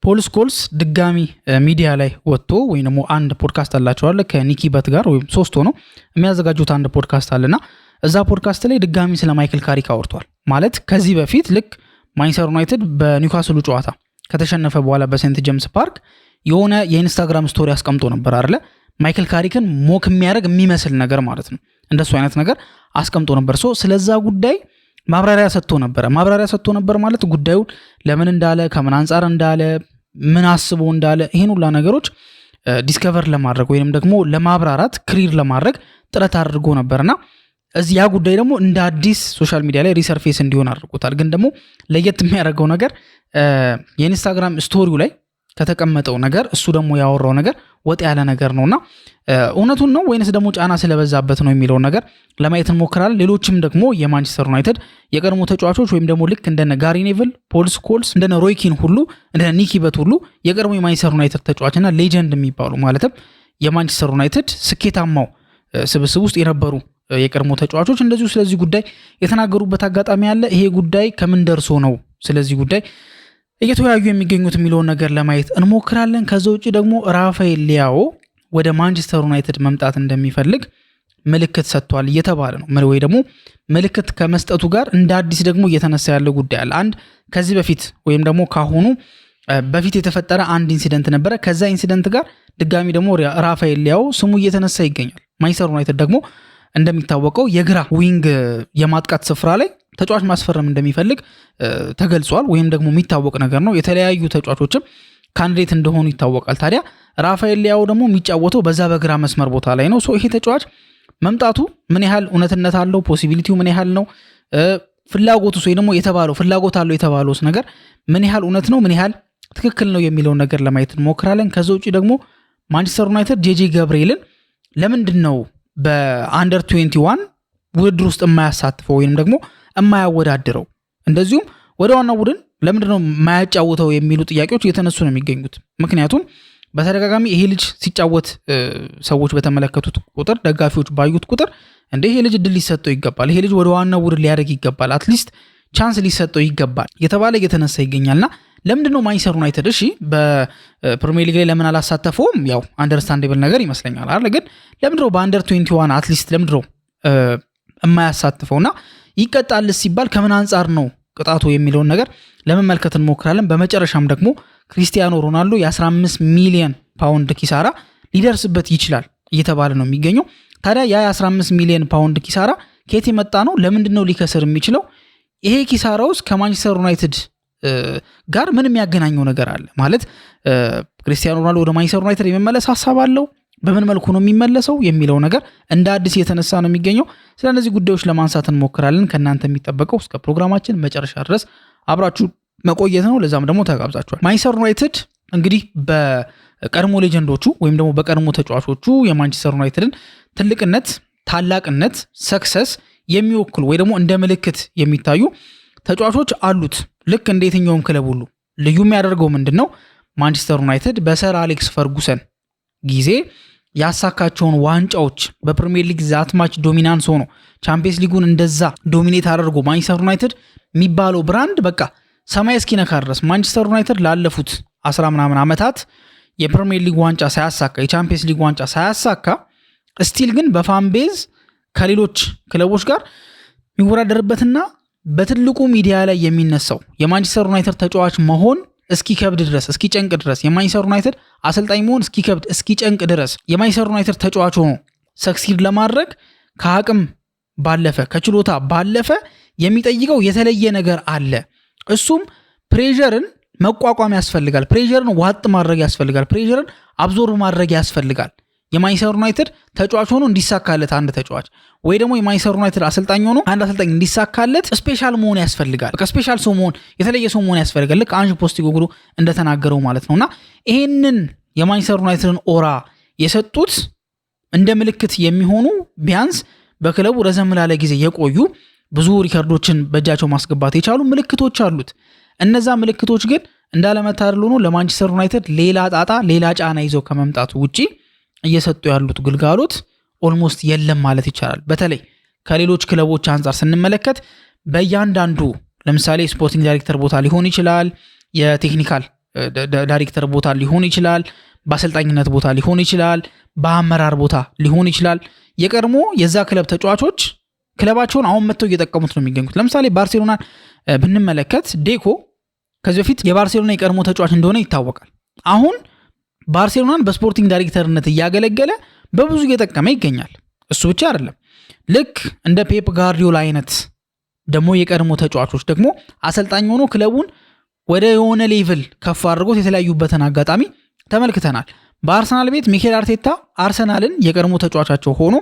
ፖል ስኮልስ ድጋሚ ሚዲያ ላይ ወጥቶ ወይም ደግሞ አንድ ፖድካስት አላቸው አለ ከኒኪ በት ጋር ወይም ሶስት ሆነው የሚያዘጋጁት አንድ ፖድካስት አለና እዛ ፖድካስት ላይ ድጋሚ ስለ ማይክል ካሪክ አወርቷል። ማለት ከዚህ በፊት ልክ ማንቸስተር ዩናይትድ በኒውካስሉ ጨዋታ ከተሸነፈ በኋላ በሴንት ጄምስ ፓርክ የሆነ የኢንስታግራም ስቶሪ አስቀምጦ ነበር አይደለ? ማይክል ካሪክን ሞክ የሚያደርግ የሚመስል ነገር ማለት ነው። እንደሱ አይነት ነገር አስቀምጦ ነበር። ስለዛ ጉዳይ ማብራሪያ ሰጥቶ ነበር ማለት ጉዳዩ ለምን እንዳለ ከምን አንፃር እንዳለ ምን አስቦ እንዳለ ይሄን ሁላ ነገሮች ዲስከቨር ለማድረግ ወይንም ደግሞ ለማብራራት ክሊር ለማድረግ ጥረት አድርጎ ነበርና እዚህ ያ ጉዳይ ደግሞ እንደ አዲስ ሶሻል ሚዲያ ላይ ሪሰርፌስ እንዲሆን አድርጎታል። ግን ደግሞ ለየት የሚያደርገው ነገር የኢንስታግራም ስቶሪው ላይ ከተቀመጠው ነገር እሱ ደግሞ ያወራው ነገር ወጥ ያለ ነገር ነውና እውነቱን ነው ወይንስ ደግሞ ጫና ስለበዛበት ነው የሚለው ነገር ለማየት እንሞክራለን። ሌሎችም ደግሞ የማንቸስተር ዩናይትድ የቀድሞ ተጫዋቾች ወይም ደግሞ ልክ እንደነ ጋሪ ኔቭል፣ ፖል ስኮልስ፣ እንደነ ሮይ ኪን ሁሉ እንደነ ኒኪ በት ሁሉ የቀድሞ የማንቸስተር ዩናይትድ ተጫዋችና ሌጀንድ የሚባሉ ማለትም የማንቸስተር ዩናይትድ ስኬታማው ስብስብ ውስጥ የነበሩ የቀድሞ ተጫዋቾች እንደዚሁ ስለዚህ ጉዳይ የተናገሩበት አጋጣሚ አለ። ይሄ ጉዳይ ከምን ደርሶ ነው ስለዚህ ጉዳይ እየተወያዩ የሚገኙት የሚለውን ነገር ለማየት እንሞክራለን። ከዛ ውጪ ደግሞ ራፋኤል ሊያኦ ወደ ማንቸስተር ዩናይትድ መምጣት እንደሚፈልግ ምልክት ሰጥቷል እየተባለ ነው። ወይ ደግሞ ምልክት ከመስጠቱ ጋር እንደ አዲስ ደግሞ እየተነሳ ያለው ጉዳይ አለ። አንድ ከዚህ በፊት ወይም ደግሞ ካሁኑ በፊት የተፈጠረ አንድ ኢንሲደንት ነበረ። ከዛ ኢንሲደንት ጋር ድጋሚ ደግሞ ራፋኤል ሊያኦ ስሙ እየተነሳ ይገኛል። ማንቸስተር ዩናይትድ ደግሞ እንደሚታወቀው የግራ ዊንግ የማጥቃት ስፍራ ላይ ተጫዋች ማስፈረም እንደሚፈልግ ተገልጿል። ወይም ደግሞ የሚታወቅ ነገር ነው። የተለያዩ ተጫዋቾችም ካንዲዴት እንደሆኑ ይታወቃል። ታዲያ ራፋኤል ሊያኦ ደግሞ የሚጫወተው በዛ በግራ መስመር ቦታ ላይ ነው። ይሄ ተጫዋች መምጣቱ ምን ያህል እውነትነት አለው፣ ፖሲቢሊቲው ምን ያህል ነው፣ ፍላጎቱስ ወይ ደግሞ የተባለው ፍላጎት አለው የተባለውስ ነገር ምን ያህል እውነት ነው፣ ምን ያህል ትክክል ነው የሚለውን ነገር ለማየት እንሞክራለን። ከዛ ውጪ ደግሞ ማንቸስተር ዩናይትድ ጄጄ ገብርኤልን ለምንድን ነው በአንደር 21 ውድድር ውስጥ የማያሳትፈው ወይንም ደግሞ የማያወዳድረው፣ እንደዚሁም ወደ ዋናው ቡድን ለምንድነው የማያጫውተው የሚሉ ጥያቄዎች እየተነሱ ነው የሚገኙት። ምክንያቱም በተደጋጋሚ ይሄ ልጅ ሲጫወት ሰዎች በተመለከቱት ቁጥር፣ ደጋፊዎች ባዩት ቁጥር እንደ ይሄ ልጅ እድል ሊሰጠው ይገባል፣ ይሄ ልጅ ወደ ዋናው ቡድን ሊያደርግ ይገባል፣ አትሊስት ቻንስ ሊሰጠው ይገባል የተባለ እየተነሳ ይገኛልና ለምንድነው ማንቸስተር ዩናይትድ እሺ በፕሪሚየር ሊግ ላይ ለምን አላሳተፈውም? ያው አንደርስታንዴብል ነገር ይመስለኛል አይደል? ግን ለምንድነው በአንደር 21 አትሊስት ለምንድነው የማያሳትፈውና ይቀጣል ሲባል ከምን አንፃር ነው ቅጣቱ የሚለውን ነገር ለመመልከት እንሞክራለን። በመጨረሻም ደግሞ ክሪስቲያኖ ሮናልዶ የ15 ሚሊዮን ፓውንድ ኪሳራ ሊደርስበት ይችላል እየተባለ ነው የሚገኘው። ታዲያ ያ የ15 ሚሊዮን ፓውንድ ኪሳራ ከየት የመጣ ነው? ለምንድነው ሊከስር የሚችለው? ይሄ ኪሳራ ውስጥ ከማንቸስተር ዩናይትድ ጋር ምን የሚያገናኘው ነገር አለ? ማለት ክሪስቲያኖ ሮናልዶ ወደ ማንቸስተር ዩናይትድ የመመለስ ሐሳብ አለው? በምን መልኩ ነው የሚመለሰው የሚለው ነገር እንደ አዲስ የተነሳ ነው የሚገኘው። ስለዚህ ጉዳዮች ለማንሳት እንሞክራለን። ከእናንተ የሚጠበቀው እስከ ፕሮግራማችን መጨረሻ ድረስ አብራችሁ መቆየት ነው። ለዛም ደግሞ ተጋብዛችኋል። ማንቸስተር ዩናይትድ እንግዲህ በቀድሞ ሌጀንዶቹ ወይም ደግሞ በቀድሞ ተጫዋቾቹ የማንቸስተር ዩናይትድን ትልቅነት፣ ታላቅነት፣ ሰክሰስ የሚወክሉ ወይ ደግሞ እንደ ምልክት የሚታዩ ተጫዋቾች አሉት። ልክ እንደ የትኛውም ክለብ ሁሉ ልዩ የሚያደርገው ምንድነው? ማንቸስተር ዩናይትድ በሰር አሌክስ ፈርጉሰን ጊዜ ያሳካቸውን ዋንጫዎች በፕሪሚየር ሊግ ዛትማች ዶሚናንስ ሆኖ ቻምፒየንስ ሊጉን እንደዛ ዶሚኔት አድርጎ ማንቸስተር ዩናይትድ የሚባለው ብራንድ በቃ ሰማይ እስኪነካ ድረስ ማንቸስተር ዩናይትድ ላለፉት 10 ምናምን ዓመታት የፕሪሚየር ሊግ ዋንጫ ሳያሳካ የቻምፒየንስ ሊግ ዋንጫ ሳያሳካ ስቲል ግን በፋን ቤዝ ከሌሎች ክለቦች ጋር የሚወዳደርበትና በትልቁ ሚዲያ ላይ የሚነሳው የማንቸስተር ዩናይትድ ተጫዋች መሆን እስኪከብድ ድረስ እስኪጨንቅ ድረስ የማንቸስተር ዩናይትድ አሰልጣኝ መሆን እስኪከብድ እስኪጨንቅ ድረስ የማንቸስተር ዩናይትድ ተጫዋች ሆኖ ሰክሲድ ለማድረግ ከአቅም ባለፈ ከችሎታ ባለፈ የሚጠይቀው የተለየ ነገር አለ። እሱም ፕሬሸርን መቋቋም ያስፈልጋል። ፕሬሸርን ዋጥ ማድረግ ያስፈልጋል። ፕሬሸርን አብዞርብ ማድረግ ያስፈልጋል። የማንቸስተር ዩናይትድ ተጫዋች ሆኖ እንዲሳካለት አንድ ተጫዋች ወይ ደግሞ የማንቸስተር ዩናይትድ አሰልጣኝ ሆኖ አንድ አሰልጣኝ እንዲሳካለት ስፔሻል መሆን ያስፈልጋል። ስፔሻል ሰው መሆን የተለየ ሰው መሆን ያስፈልጋል። ልክ አንጅ ፖስቴኮግሉ እንደተናገረው ማለት ነውና ይሄንን የማንቸስተር ዩናይትድን ኦራ የሰጡት እንደ ምልክት የሚሆኑ ቢያንስ በክለቡ ረዘም ላለ ጊዜ የቆዩ ብዙ ሪከርዶችን በእጃቸው ማስገባት የቻሉ ምልክቶች አሉት። እነዛ ምልክቶች ግን እንዳለመታደል ሆኖ ለማንቸስተር ዩናይትድ ሌላ ጣጣ ሌላ ጫና ይዘው ከመምጣቱ ውጪ እየሰጡ ያሉት ግልጋሎት ኦልሞስት የለም ማለት ይቻላል። በተለይ ከሌሎች ክለቦች አንጻር ስንመለከት በእያንዳንዱ ለምሳሌ ስፖርቲንግ ዳይሬክተር ቦታ ሊሆን ይችላል፣ የቴክኒካል ዳይሬክተር ቦታ ሊሆን ይችላል፣ በአሰልጣኝነት ቦታ ሊሆን ይችላል፣ በአመራር ቦታ ሊሆን ይችላል። የቀድሞ የዛ ክለብ ተጫዋቾች ክለባቸውን አሁን መጥተው እየጠቀሙት ነው የሚገኙት። ለምሳሌ ባርሴሎና ብንመለከት ዴኮ ከዚህ በፊት የባርሴሎና የቀድሞ ተጫዋች እንደሆነ ይታወቃል። አሁን ባርሴሎናን በስፖርቲንግ ዳይሬክተርነት እያገለገለ በብዙ እየጠቀመ ይገኛል። እሱ ብቻ አይደለም፣ ልክ እንደ ፔፕ ጋርዲዮላ አይነት ደግሞ የቀድሞ ተጫዋቾች ደግሞ አሰልጣኝ ሆኖ ክለቡን ወደ የሆነ ሌቭል ከፍ አድርጎት የተለያዩበትን አጋጣሚ ተመልክተናል። በአርሰናል ቤት ሚኬል አርቴታ አርሰናልን የቀድሞ ተጫዋቻቸው ሆኖ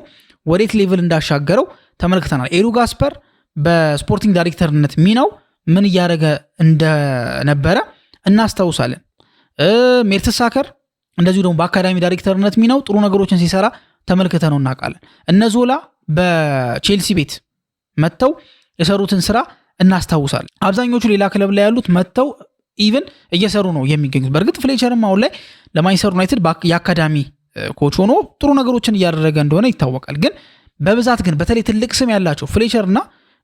ወዴት ሌቭል እንዳሻገረው ተመልክተናል። ኤዱ ጋስፐር በስፖርቲንግ ዳይሬክተርነት ሚናው ምን እያደረገ እንደነበረ እናስታውሳለን። ሜርተሳከር እንደዚሁ ደግሞ በአካዳሚ ዳይሬክተርነት ሚናው ጥሩ ነገሮችን ሲሰራ ተመልክተነው እናውቃለን። እነዞላ በቼልሲ ቤት መጥተው የሰሩትን ስራ እናስታውሳለን። አብዛኞቹ ሌላ ክለብ ላይ ያሉት መጥተው ኢቨን እየሰሩ ነው የሚገኙት። በእርግጥ ፍሌቸርም አሁን ላይ ለማንቸስተር ዩናይትድ የአካዳሚ ኮች ሆኖ ጥሩ ነገሮችን እያደረገ እንደሆነ ይታወቃል። ግን በብዛት ግን በተለይ ትልቅ ስም ያላቸው ፍሌቸርና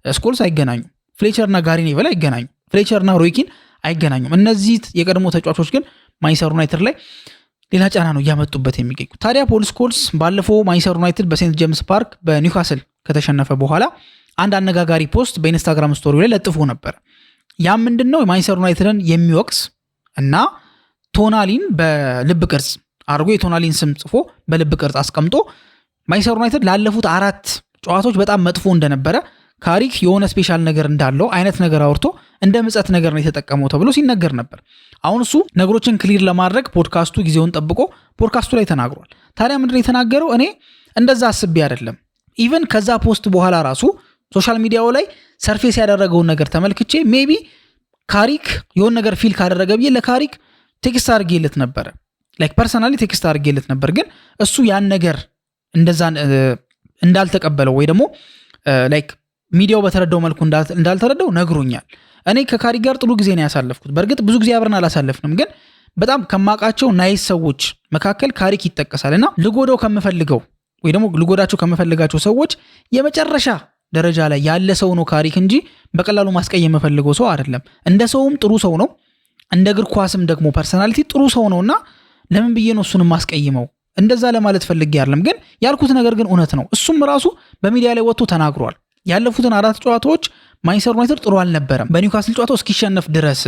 ስኮልስ አይገናኙም። ፍሌቸርና ጋሪ ኔቨል አይገናኙም። ፍሌቸርና ሮይኪን አይገናኙም። እነዚህ የቀድሞ ተጫዋቾች ግን ማንቸስተር ዩናይትድ ላይ ሌላ ጫና ነው እያመጡበት የሚገኙ። ታዲያ ፖል ስኮልስ ባለፈው ማንቸስተር ዩናይትድ በሴንት ጄምስ ፓርክ በኒውካስል ከተሸነፈ በኋላ አንድ አነጋጋሪ ፖስት በኢንስታግራም ስቶሪ ላይ ለጥፎ ነበር። ያ ምንድነው? የማንቸስተር ዩናይትድን የሚወቅስ እና ቶናሊን በልብ ቅርጽ አድርጎ የቶናሊን ስም ጽፎ በልብ ቅርጽ አስቀምጦ ማንቸስተር ዩናይትድ ላለፉት 4 ጨዋታዎች በጣም መጥፎ እንደነበረ ካሪክ የሆነ ስፔሻል ነገር እንዳለው አይነት ነገር አውርቶ እንደ ምጸት ነገር ነው የተጠቀመው ተብሎ ሲነገር ነበር። አሁን እሱ ነገሮችን ክሊር ለማድረግ ፖድካስቱ ጊዜውን ጠብቆ ፖድካስቱ ላይ ተናግሯል። ታዲያ ምንድነው የተናገረው? እኔ እንደዛ አስቤ አይደለም። ኢቨን ከዛ ፖስት በኋላ ራሱ ሶሻል ሚዲያው ላይ ሰርፌስ ያደረገውን ነገር ተመልክቼ ሜቢ ካሪክ የሆነ ነገር ፊል ካደረገ ብዬ ለካሪክ ቴክስት አድርጌለት ነበረ። ላይክ ፐርሰናሊ ቴክስት አድርጌለት ነበር። ግን እሱ ያን ነገር እንደዛ እንዳልተቀበለው ወይ ደግሞ ላይክ ሚዲያው በተረዳው መልኩ እንዳልተረዳው ነግሮኛል። እኔ ከካሪክ ጋር ጥሩ ጊዜ ነው ያሳለፍኩት። በእርግጥ ብዙ ጊዜ አብረን አላሳለፍንም፣ ግን በጣም ከማውቃቸው ናይስ ሰዎች መካከል ካሪክ ይጠቀሳል። እና ልጎዳው ከምፈልገው ወይ ደግሞ ልጎዳቸው ከምፈልጋቸው ሰዎች የመጨረሻ ደረጃ ላይ ያለ ሰው ነው ካሪክ እንጂ በቀላሉ ማስቀየም የምፈልገው ሰው አይደለም። እንደ ሰውም ጥሩ ሰው ነው፣ እንደ እግር ኳስም ደግሞ ፐርሰናሊቲ ጥሩ ሰው ነውና ለምን ብዬ ነው እሱንም ማስቀይመው? እንደዛ ለማለት ፈልጌ አይደለም። ግን ያልኩት ነገር ግን እውነት ነው። እሱም ራሱ በሚዲያ ላይ ወጥቶ ተናግሯል። ያለፉትን 4 ጨዋታዎች ማንቸስተር ዩናይትድ ጥሩ አልነበረም በኒውካስል ጨዋታው እስኪሸነፍ ድረስ።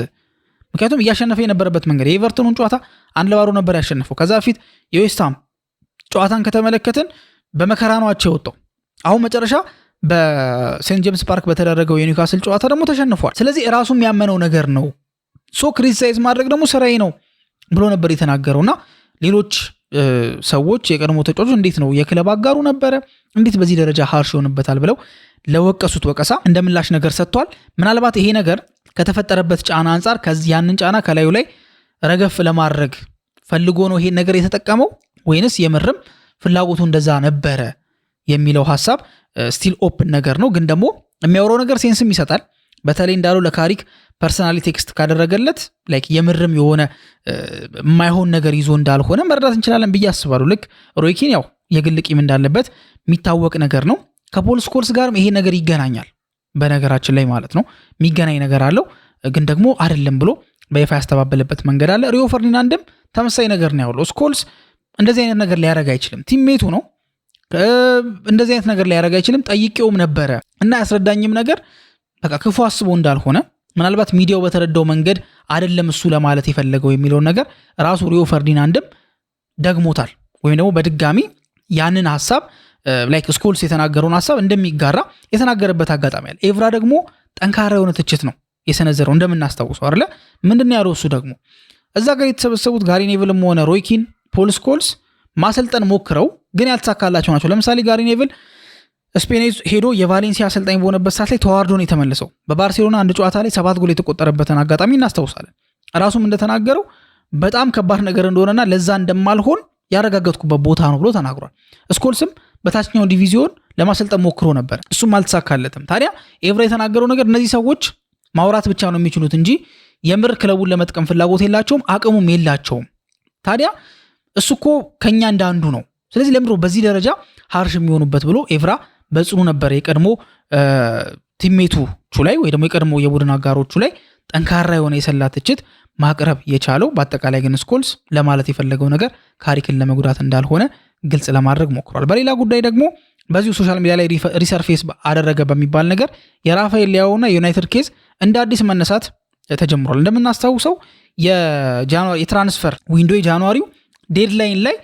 ምክንያቱም እያሸነፈ የነበረበት መንገድ የኤቨርተኑን ጨዋታ 1-0 ነበር ያሸነፈው። ከዛ በፊት የዌስትሃም ጨዋታን ከተመለከትን በመከራ ነው አቻ የወጣው። አሁን መጨረሻ በሴንት ጄምስ ፓርክ በተደረገው የኒውካስል ጨዋታ ደግሞ ተሸንፏል። ስለዚህ ራሱም ያመነው ነገር ነው። ሶ ክሪቲሳይዝ ማድረግ ደግሞ ስራዬ ነው ብሎ ነበር የተናገረውና ሌሎች ሰዎች የቀድሞ ተጫዋቾች እንዴት ነው የክለብ አጋሩ ነበረ እንዴት በዚህ ደረጃ ሃርሽ ይሆንበታል ብለው ለወቀሱት ወቀሳ እንደምላሽ ነገር ሰጥቷል። ምናልባት ይሄ ነገር ከተፈጠረበት ጫና አንጻር ያንን ጫና ከላዩ ላይ ረገፍ ለማድረግ ፈልጎ ነው ይሄን ነገር የተጠቀመው ወይንስ የምርም ፍላጎቱ እንደዛ ነበረ የሚለው ሐሳብ ስቲል ኦፕን ነገር ነው። ግን ደግሞ የሚያወራው ነገር ሴንስም ይሰጣል። በተለይ እንዳለው ለካሪክ ፐርሰናሊ ቴክስት ካደረገለት ላይክ የምርም የሆነ የማይሆን ነገር ይዞ እንዳልሆነ መረዳት እንችላለን ብዬ አስባለሁ። ልክ ሮይኪን ያው የግል ቂም እንዳለበት የሚታወቅ ነገር ነው። ከፖል ስኮልስ ጋርም ይሄ ነገር ይገናኛል በነገራችን ላይ ማለት ነው። የሚገናኝ ነገር አለው። ግን ደግሞ አይደለም ብሎ በይፋ ያስተባበለበት መንገድ አለ። ሪዮ ፈርዲናንድም ተመሳሳይ ነገር ነው ያለው። ስኮልስ እንደዚህ አይነት ነገር ሊያደርግ አይችልም። ቲምሜቱ ነው። እንደዚህ አይነት ነገር ሊያደርግ አይችልም። ጠይቄውም ነበረ እና ያስረዳኝም ነገር በቃ ክፉ አስቦ እንዳልሆነ ምናልባት ሚዲያው በተረዳው መንገድ አይደለም እሱ ለማለት የፈለገው የሚለውን ነገር ራሱ ሪዮ ፈርዲናንድም ደግሞታል። ወይም ደግሞ በድጋሚ ያንን ሐሳብ ላይክ ስኮልስ የተናገረውን ሐሳብ እንደሚጋራ የተናገረበት አጋጣሚ አለ። ኤቭራ ደግሞ ጠንካራ የሆነ ትችት ነው የሰነዘረው እንደምናስታውሰው አይደለ? ምንድነው ያለው እሱ ደግሞ እዛ ጋር የተሰበሰቡት ጋሪ ኔቭልም ሆነ ሮይኪን ፖል ስኮልስ ማሰልጠን ሞክረው ግን ያልተሳካላቸው ናቸው። ለምሳሌ ጋሪ ኔቭል ስፔን ሄዶ የቫሌንሲያ አሰልጣኝ በሆነበት ሰዓት ላይ ተዋርዶ ነው የተመለሰው። በባርሴሎና አንድ ጨዋታ ላይ 7 ጎል የተቆጠረበትን አጋጣሚ እናስታውሳለን። ራሱም እንደተናገረው በጣም ከባድ ነገር እንደሆነና ለዛ እንደማልሆን ያረጋገጥኩበት ቦታ ነው ብሎ ተናግሯል። ስኮልስም በታችኛው ዲቪዚዮን ለማሰልጠን ሞክሮ ነበር፣ እሱም አልተሳካለትም። ታዲያ ኤቭራ የተናገረው ነገር እነዚህ ሰዎች ማውራት ብቻ ነው የሚችሉት እንጂ የምር ክለቡን ለመጥቀም ፍላጎት የላቸውም፣ አቅሙም የላቸውም። ታዲያ እሱ እኮ ከኛ እንዳንዱ ነው። ስለዚህ ለምድሮ በዚህ ደረጃ ሃርሽ የሚሆኑበት ብሎ ኤቭራ በጽኑ ነበር የቀድሞ ቲሜቶቹ ላይ ወይ ደግሞ የቀድሞ የቡድን አጋሮቹ ላይ ጠንካራ የሆነ የሰላ ትችት ማቅረብ የቻለው። በአጠቃላይ ግን ስኮልስ ለማለት የፈለገው ነገር ካሪክን ለመጉዳት እንዳልሆነ ግልጽ ለማድረግ ሞክሯል። በሌላ ጉዳይ ደግሞ በዚሁ ሶሻል ሚዲያ ላይ ሪሰርፌስ አደረገ በሚባል ነገር የራፋኤል ሊያውና የዩናይትድ ኬዝ እንደ አዲስ መነሳት ተጀምሯል። እንደምናስታውሰው የትራንስፈር ዊንዶ የጃንዋሪው ዴድላይን ላይ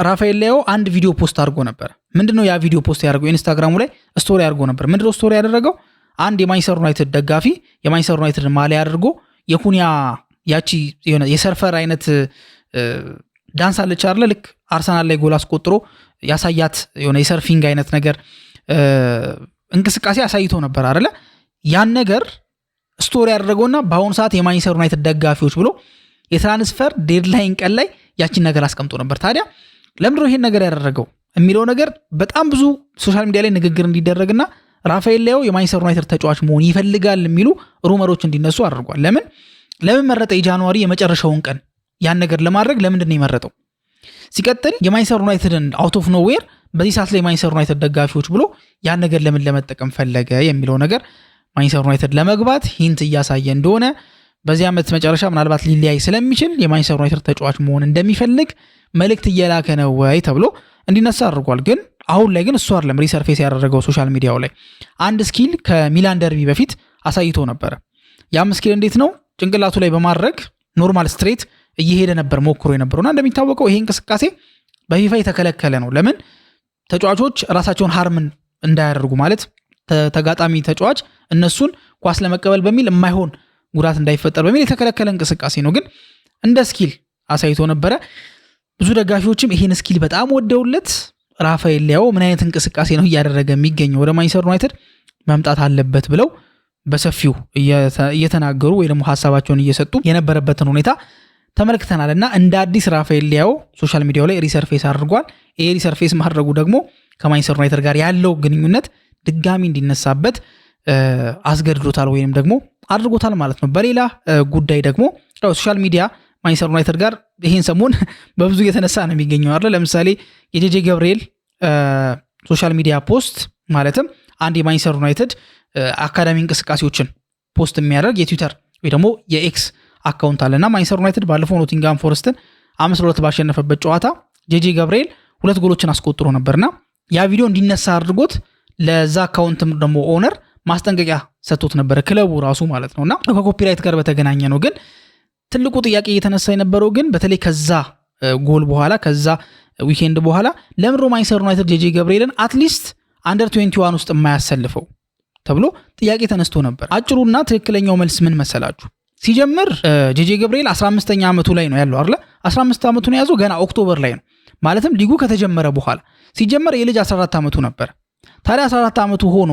ራፋኤል ሊያው አንድ ቪዲዮ ፖስት አድርጎ ነበር። ምንድነው ያ ቪዲዮ ፖስት ያደርገው? ኢንስታግራሙ ላይ ስቶሪ አድርጎ ነበር። ምንድነው ስቶሪ ያደረገው? አንድ የማንቸስተር ዩናይትድ ደጋፊ የማንቸስተር ዩናይትድ ማሊያ አድርጎ የኩኒያ ያቺ የሰርፈር አይነት ዳንስ አለች አይደል? ልክ አርሰናል ላይ ጎል አስቆጥሮ ያሳያት የሆነ የሰርፊንግ አይነት ነገር እንቅስቃሴ አሳይቶ ነበር አይደለ? ያን ነገር ስቶሪ ያደረገውና በአሁኑ ሰዓት የማንቸስተር ዩናይትድ ደጋፊዎች ብሎ የትራንስፈር ዴድላይን ቀን ላይ ያቺን ነገር አስቀምጦ ነበር። ታዲያ ለምንድነው ይሄን ነገር ያደረገው የሚለው ነገር በጣም ብዙ ሶሻል ሚዲያ ላይ ንግግር እንዲደረግና ራፋኤል ሊያው የማንቸስተር ዩናይትድ ተጫዋች መሆን ይፈልጋል የሚሉ ሩመሮች እንዲነሱ አድርጓል። ለምን መረጠ? የጃንዋሪ የመጨረሻውን ቀን ያን ነገር ለማድረግ ለምንድን ነው የመረጠው? ሲቀጥል የማንቸስተር ዩናይትድን አውት ኦፍ ኖዌር በዚህ ሰዓት ላይ የማንቸስተር ዩናይትድ ደጋፊዎች ብሎ ያን ነገር ለምን ለመጠቀም ፈለገ የሚለው ነገር ማንቸስተር ዩናይትድ ለመግባት ሂንት እያሳየ እንደሆነ በዚህ ዓመት መጨረሻ ምናልባት ሊለያይ ስለሚችል የማንቸስተር ዩናይትድ ተጫዋች መሆን እንደሚፈልግ መልእክት እየላከ ነው ወይ ተብሎ እንዲነሳ አድርጓል። ግን አሁን ላይ ግን እሱ አይደለም ሪሰርፌስ ያደረገው ሶሻል ሚዲያው ላይ አንድ ስኪል ከሚላን ደርቢ በፊት አሳይቶ ነበረ። ያም ስኪል እንዴት ነው? ጭንቅላቱ ላይ በማድረግ ኖርማል ስትሬት እየሄደ ነበር ሞክሮ የነበረውና እንደሚታወቀው ይሄ እንቅስቃሴ በፊፋ የተከለከለ ነው። ለምን? ተጫዋቾች ራሳቸውን ሃርምን እንዳያደርጉ ማለት ተጋጣሚ ተጫዋች እነሱን ኳስ ለመቀበል በሚል የማይሆን ጉዳት እንዳይፈጠር በሚል የተከለከለ እንቅስቃሴ ነው። ግን እንደ ስኪል አሳይቶ ነበረ። ብዙ ደጋፊዎችም ይሄን ስኪል በጣም ወደውለት ራፋኤል ሊያው ምን አይነት እንቅስቃሴ ነው እያደረገ የሚገኘው ወደ ማንቸስተር ዩናይትድ መምጣት አለበት ብለው በሰፊው እየተናገሩ ወይ ደግሞ ሐሳባቸውን እየሰጡ የነበረበትን ሁኔታ ተመልክተናል። እና እንደ አዲስ ራፋኤል ሊያው ሶሻል ሚዲያው ላይ ሪሰርፌስ አድርጓል። ይሄ ሪሰርፌስ ማድረጉ ደግሞ ከማንቸስተር ዩናይትድ ጋር ያለው ግንኙነት ድጋሚ እንዲነሳበት አስገድዶታል ወይንም ደግሞ አድርጎታል ማለት ነው። በሌላ ጉዳይ ደግሞ ሶሻል ሚዲያ ማንቸስተር ዩናይትድ ጋር ይሄን ሰሞን በብዙ እየተነሳ ነው የሚገኘው አይደል? ለምሳሌ የጄጄ ገብርኤል ሶሻል ሚዲያ ፖስት ማለትም አንድ የማንቸስተር ዩናይትድ አካዳሚ እንቅስቃሴዎችን ፖስት የሚያደርግ የትዊተር ወይ ደግሞ የኤክስ አካውንት አለና ማንቸስተር ዩናይትድ ባለፈው ኖቲንጋም ፎረስትን 5-2 ባሸነፈበት ጨዋታ ጄጄ ገብርኤል 2 ጎሎችን አስቆጥሮ ነበርና ያ ቪዲዮ እንዲነሳ አድርጎት ለዛ አካውንትም ደግሞ ኦነር ማስጠንቀቂያ ሰጥቶት ነበር ክለቡ ራሱ ማለት ነውና ከኮፒራይት ጋር በተገናኘ ነው። ግን ትልቁ ጥያቄ እየተነሳ የነበረው ግን በተለይ ከዛ ጎል በኋላ ከዛ ዊኬንድ በኋላ ለምን ማንቸስተር ዩናይትድ ጄጄ ገብርኤልን አትሊስት አንደር 21 ውስጥ የማያሰልፈው ተብሎ ጥያቄ ተነስቶ ነበር። አጭሩና ትክክለኛው መልስ ምን መሰላችሁ? ሲጀምር ጄጄ ገብርኤል 15ኛ ዓመቱ ላይ ነው ያለው አይደል? 15 ዓመቱን ያዘው ገና ኦክቶበር ላይ ነው። ማለትም ሊጉ ከተጀመረ በኋላ ሲጀመር የልጅ 14 ዓመቱ ነበር። ታዲያ 14 ዓመቱ ሆኖ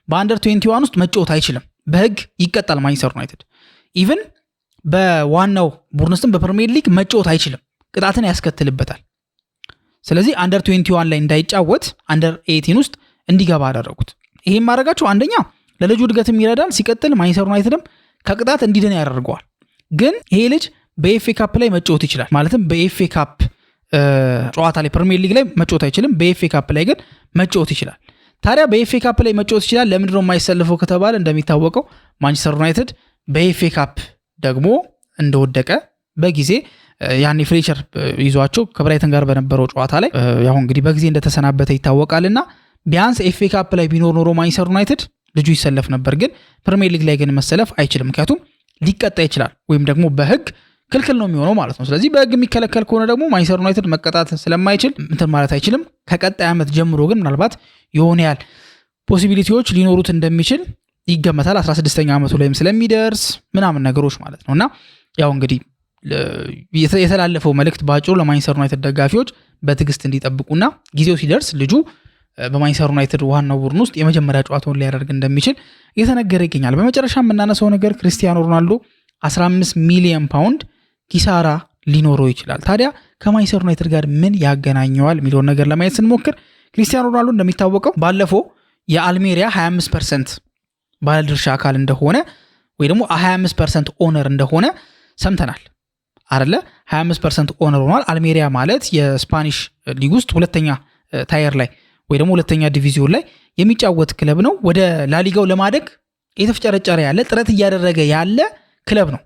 በአንደር 21 ውስጥ መጫወት አይችልም። በህግ ይቀጣል ማንቸስተር ዩናይትድ። ኢቭን በዋናው ቡድንስም በፕሪሚየር ሊግ መጫወት አይችልም፣ ቅጣትን ያስከትልበታል። ስለዚህ አንደር 21 ላይ እንዳይጫወት አንደር 18 ውስጥ እንዲገባ አደረጉት። ይሄን ማድረጋቸው አንደኛ ለልጁ እድገትም ይረዳል፣ ሲቀጥል ማንቸስተር ዩናይትድም ከቅጣት እንዲድን ያደርገዋል። ግን ይሄ ልጅ በኤፍኤ ካፕ ላይ መጫወት ይችላል። ማለትም በኤፍኤ ካፕ ጨዋታ ላይ ፕሪሚየር ሊግ ላይ መጫወት አይችልም፣ በኤፍኤ ካፕ ላይ ግን መጫወት ይችላል። ታዲያ በኤፍኤ ካፕ ላይ መጫወት ይችላል፣ ለምንድን ነው የማይሰልፈው ከተባለ እንደሚታወቀው ማንቸስተር ዩናይትድ በኤፍኤ ካፕ ደግሞ እንደወደቀ በጊዜ ያኔ ፍሌቸር ይዟቸው ከብራይተን ጋር በነበረው ጨዋታ ላይ ያው እንግዲህ በጊዜ እንደተሰናበተ ይታወቃልና ቢያንስ ኤፍኤ ካፕ ላይ ቢኖር ኖሮ ማንቸስተር ዩናይትድ ልጁ ይሰለፍ ነበር። ግን ፕሪሚየር ሊግ ላይ ግን መሰለፍ አይችልም፣ ምክንያቱም ሊቀጣ ይችላል ወይም ደግሞ በህግ ክልክል ነው የሚሆነው ማለት ነው። ስለዚህ በህግ የሚከለከል ከሆነ ደግሞ ማንቸስተር ዩናይትድ መቀጣት ስለማይችል እንትን ማለት አይችልም። ከቀጣይ ዓመት ጀምሮ ግን ምናልባት የሆነ ያህል ፖሲቢሊቲዎች ሊኖሩት እንደሚችል ይገመታል። 16ኛ ዓመቱ ላይም ስለሚደርስ ምናምን ነገሮች ማለት ነውና ያው እንግዲህ የተላለፈው መልእክት ባጭሩ ለማንቸስተር ዩናይትድ ደጋፊዎች በትዕግስት እንዲጠብቁና ጊዜው ሲደርስ ልጁ በማንቸስተር ዩናይትድ ዋናው ቡድን ውስጥ የመጀመሪያ ጨዋታውን ሊያደርግ እንደሚችል እየተነገረ ይገኛል። በመጨረሻ የምናነሳው ነገር ክርስቲያኖ ሮናልዶ 15 ሚሊዮን ፓውንድ ኪሳራ ሊኖረው ይችላል። ታዲያ ከማንቸስተር ዩናይትድ ጋር ምን ያገናኘዋል የሚለውን ነገር ለማየት ስንሞክር ክርስቲያኖ ሮናልዶ እንደሚታወቀው ባለፈው የአልሜሪያ 25% ባለድርሻ አካል እንደሆነ ወይ ደግሞ 25% ኦነር እንደሆነ ሰምተናል አይደለ? 25% ኦነር ሆኗል። አልሜሪያ ማለት የስፓኒሽ ሊግ ውስጥ ሁለተኛ ታየር ላይ ወይ ደግሞ ሁለተኛ ዲቪዚዮን ላይ የሚጫወት ክለብ ነው። ወደ ላሊጋው ለማደግ የተፍጨረጨረ ያለ ጥረት እያደረገ ያለ ክለብ ነው።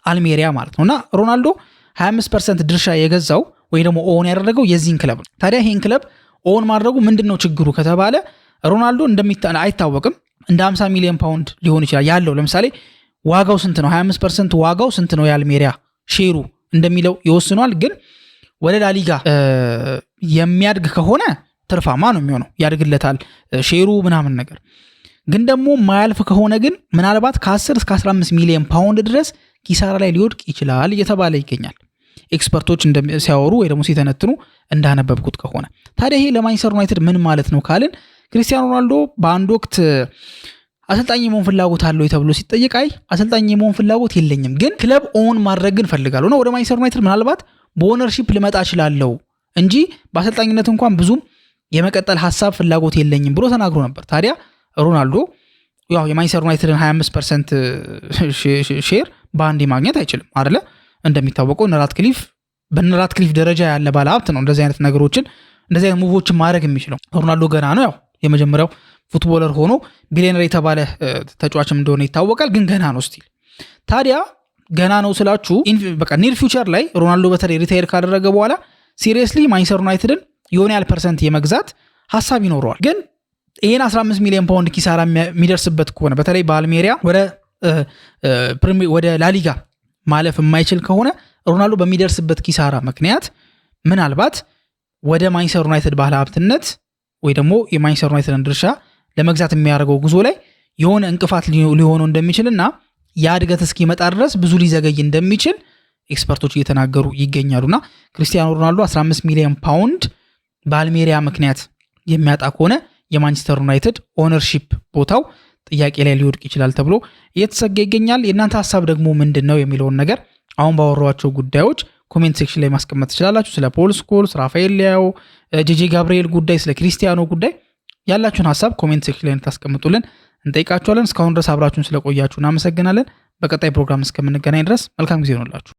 አልሜሪያ ማለት ነውና ሮናልዶ 25% ድርሻ የገዛው ወይ ደግሞ ኦን ያደረገው የዚህን ክለብ ነው። ታዲያ ይሄን ክለብ ኦን ማድረጉ ምንድነው ችግሩ ከተባለ ሮናልዶ አይታወቅም እንደ 50 ሚሊዮን ፓውንድ ሊሆን ይችላል ያለው። ለምሳሌ ዋጋው ስንት ነው 25% ዋጋው ስንት ነው የአልሜሪያ ሼሩ እንደሚለው ይወስኗል። ግን ወደ ላሊጋ የሚያድግ ከሆነ ትርፋማ ነው የሚሆነው፣ ያድግለታል ሼሩ ምናምን ነገር። ግን ደግሞ ማያልፍ ከሆነ ግን ምናልባት ከ10 እስከ 15 ሚሊዮን ፓውንድ ድረስ ኪሳራ ላይ ሊወድቅ ይችላል እየተባለ ይገኛል ኤክስፐርቶች ሲያወሩ ወይ ደግሞ ሲተነትኑ እንዳነበብኩት ከሆነ። ታዲያ ይሄ ለማንቸስተር ዩናይትድ ምን ማለት ነው ካልን ክሪስቲያኖ ሮናልዶ በአንድ ወቅት አሰልጣኝ የመሆን ፍላጎት አለው ተብሎ ሲጠየቅ አሰልጣኝ የመሆን ፍላጎት የለኝም ግን ክለብ ኦን ማድረግን ፈልጋለሁ ነው ወደ ማንቸስተር ዩናይትድ ምናልባት በኦነርሺፕ ልመጣ እችላለሁ እንጂ በአሰልጣኝነት እንኳን ብዙም የመቀጠል ሐሳብ ፍላጎት የለኝም ብሎ ተናግሮ ነበር። ታዲያ ሮናልዶ ያው የማንቸስተር ዩናይትድን 25% ሼር በአንዴ ማግኘት አይችልም አይደለ? እንደሚታወቀው በነራትክሊፍ ደረጃ ያለ ባለ ሀብት ነው እንደዚህ አይነት ነገሮችን እንደዚህ አይነት ሙቮችን ማድረግ የሚችለው። ሮናልዶ ገና ነው፣ ያው የመጀመሪያው ፉትቦለር ሆኖ ቢሊየነር የተባለ ተጫዋችም እንደሆነ ይታወቃል፣ ግን ገና ነው ስቲል። ታዲያ ገና ነው ስላችሁ በቃ ኒር ፊውቸር ላይ ሮናልዶ በተለይ ሪታየር ካደረገ በኋላ ሲሪየስሊ ማንቸስተር ዩናይትድን የሆነ ያህል % የመግዛት ሐሳብ ይኖረዋል። ግን ይሄን 15 ሚሊዮን ፓውንድ ኪሳራ የሚደርስበት ከሆነ በተለይ በአልሜሪያ ወደ ላሊጋ ማለፍ የማይችል ከሆነ ሮናልዶ በሚደርስበት ኪሳራ ምክንያት ምናልባት ወደ ማንቸስተር ዩናይትድ ባለ ሀብትነት ወይ ደግሞ የማንቸስተር ዩናይትድን ድርሻ ለመግዛት የሚያደርገው ጉዞ ላይ የሆነ እንቅፋት ሊሆነው እንደሚችልና ያ እድገት እስኪመጣ ድረስ ብዙ ሊዘገይ እንደሚችል ኤክስፐርቶች እየተናገሩ ይገኛሉና ክሪስቲያኖ ሮናልዶ 15 ሚሊዮን ፓውንድ በአልሜሪያ ምክንያት የሚያጣ ከሆነ የማንቸስተር ዩናይትድ ኦነርሺፕ ቦታው ጥያቄ ላይ ሊወድቅ ይችላል ተብሎ እየተሰጋ ይገኛል። የእናንተ ሐሳብ ደግሞ ምንድነው የሚለውን ነገር አሁን ባወራኋቸው ጉዳዮች ኮሜንት ሴክሽን ላይ ማስቀመጥ ትችላላችሁ። ስለ ፖል ስኮልስ፣ ራፋኤል ሊያው፣ ጄጄ ጋብሪኤል ጉዳይ፣ ስለ ክሪስቲያኖ ጉዳይ ያላችሁን ሐሳብ ኮሜንት ሴክሽን ላይ ታስቀምጡልን እንጠይቃችኋለን። እስካሁን ድረስ አብራችሁን ስለቆያችሁ እናመሰግናለን። በቀጣይ ፕሮግራም እስከምንገናኝ ድረስ መልካም ጊዜ ይሁንላችሁ።